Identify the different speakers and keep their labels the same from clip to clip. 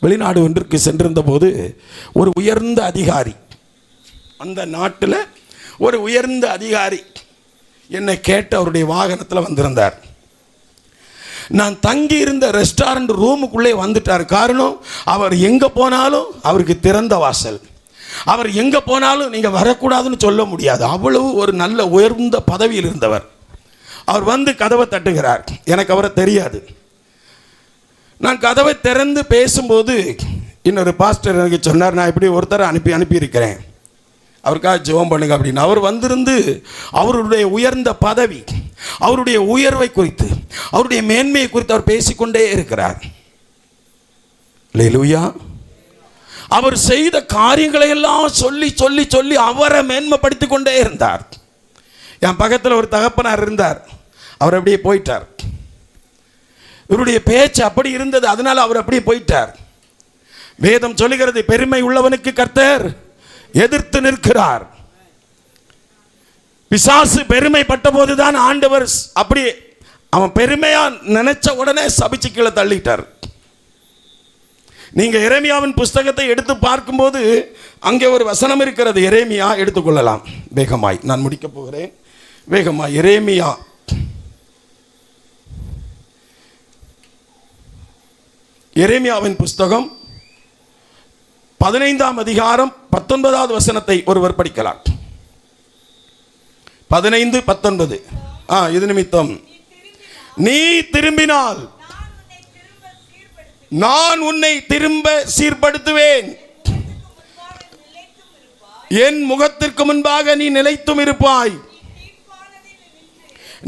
Speaker 1: வெளிநாடு ஒன்றுக்கு சென்றிருந்த போது ஒரு உயர்ந்த அதிகாரி, அந்த நாட்டில் ஒரு உயர்ந்த அதிகாரி என்னை கேட்டு அவருடைய வாகனத்தில் வந்திருந்தார். நான் தங்கி இருந்த ரெஸ்டாரண்ட் ரூமுக்குள்ளே வந்துட்டார். காரணம், அவர் எங்கே போனாலும் அவருக்கு திறந்த வாசல், அவர் எங்கே போனாலும் நீங்கள் வரக்கூடாதுன்னு சொல்ல முடியாது. அவ்வளவு ஒரு நல்ல உயர்ந்த பதவியில் இருந்தவர். அவர் வந்து கதவை தட்டுகிறார். எனக்கு அவரை தெரியாது. நான் கதவை திறந்து பேசும்போது இன்னொரு பாஸ்டர் எனக்கு சொன்னார், நான் இப்படி ஒருத்தரை அனுப்பியிருக்கிறேன், அவருக்காக ஜெபம் பண்ணுங்க அப்படின்னு. அவர் வந்திருந்து அவருடைய உயர்ந்த பதவி, அவருடைய உயர்வை குறித்து, அவருடைய மேன்மையை குறித்து அவர் பேசிக்கொண்டே இருக்கிறார். அல்லேலூயா. அவர் செய்த காரியங்களை எல்லாம் சொல்லி சொல்லி சொல்லி அவரை மேன்மைப்படுத்திக் கொண்டே இருந்தார். என் பக்கத்தில் ஒரு தகப்பனார் இருந்தார். அவர் அப்படியே போயிட்டார். இவருடைய பேச்சு அப்படி இருந்தது, அதனால அவர் அப்படியே போயிட்டார். வேதம் சொல்லுகிறது, பெருமை உள்ளவனுக்கு கர்த்தர் எதிர்த்து நிற்கிறார். பிசாசு பெருமைப்பட்ட போதுதான் ஆண்டவர் அப்படி அவன் பெருமையா நினைச்ச உடனே சபிச்சு கீழே தள்ளிட்டார். நீங்க எரேமியாவின் புஸ்தகத்தை எடுத்து பார்க்கும்போது அங்கே ஒரு வசனம் இருக்கிறது. எரேமியா எடுத்துக்கொள்ளலாம். வேகமாய் நான் முடிக்க போகிறேன். வேகமாய் எரேமியாவின் புஸ்தகம் 15ஆம் அதிகாரம் 19வது வசனத்தை ஒருவர் படிக்கலாம். 15:19. இது நிமித்தம் நீ திரும்பினால் நான் உன்னை திரும்ப சீர்படுத்துவேன், என் முகத்திற்கு முன்பாக நீ நிலைத்தும் இருப்பாய்.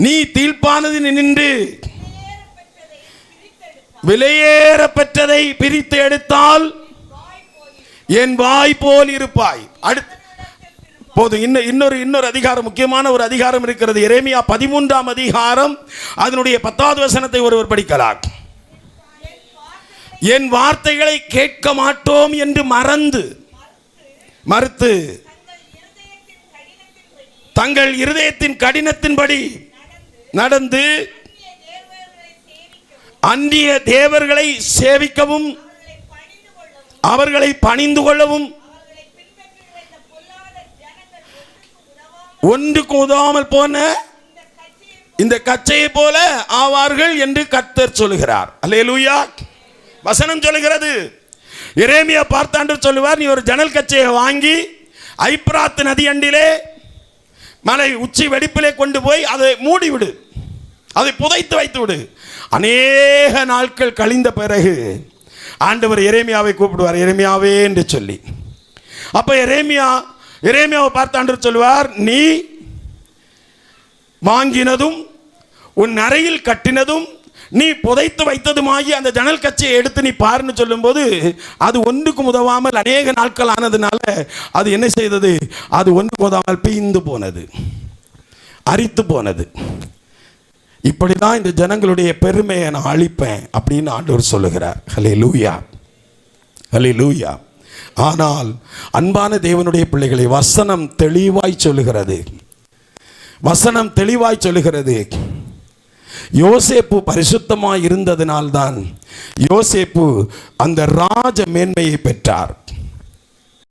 Speaker 1: நீ தீர்ப்பானதில் நின்று விலையேற பெற்றதை பிரித்து எடுத்தால் என் வாய் போல் இருப்பாய். அடுத்து இன்னொரு அதிகாரம், முக்கியமான ஒரு அதிகாரம் இருக்கிறது. எரேமியா 13ஆம் அதிகாரம் அதனுடைய 10வது வசனத்தை ஒருவர் படிக்கலாம். என் வார்த்தைகளை கேட்க மாட்டோம் என்று மறுத்து தங்கள் இருதயத்தின் கடினத்தின்படி நடந்து அந்நிய தேவர்களை சேவிக்கவும் அவர்களை பணிந்து கொள்ளவும் ஒன்றுக்கு உதவாமல் போன இந்த கச்சையை போல ஆவார்கள் என்று கர்த்தர் சொல்லுகிறார். அல்லேலூயா. வசனம் சொல்லுகிறது. எரேமியா பார்த்தாண்டு சொல்லுவார், நீ ஒரு ஜன்னல் கச்சையை வாங்கி ஐப்ராத் நதி அண்டிலே மலை உச்சி வெடிப்பிலே கொண்டு போய் அதை மூடிவிடு, அதை புதைத்து வைத்து விடு. அநேக நாட்கள் கழிந்த பிறகு ஆண்டவர் எரேமியாவை கூப்பிடுவார், எரேமியாவே என்று சொல்லி. அப்ப எரேமியாவை பார்த்தாண்டு சொல்லுவார், நீ வாங்கினதும் உன் அறையில் கட்டினதும் நீ புதைத்து வைத்ததுமாகி அந்த ஜன்னல் கச்சையை எடுத்து நீ பாருன்னு சொல்லும்போது அது ஒன்றுக்கும் உதவாமல் அநேக நாட்கள் ஆனதுனால அது என்ன செய்தது? அது ஒன்றுக்கும் உதவாமல் பீந்து போனது, அரித்து போனது. இப்படிதான் இந்த ஜனங்களுடைய பெருமையை நான் அழிப்பேன் அப்படின்னு ஆண்டவர் சொல்லுகிறார். ஹல்லேலூயா, ஹல்லேலூயா. ஆனால் அன்பான தேவனுடைய பிள்ளைகளை வசனம் தெளிவாய் சொல்லுகிறது. வசனம் தெளிவாய் சொல்லுகிறது. யோசேப்பு பரிசுத்தமாய் இருந்ததினால்தான் யோசேப்பு அந்த ராஜ மேன்மையை பெற்றார்.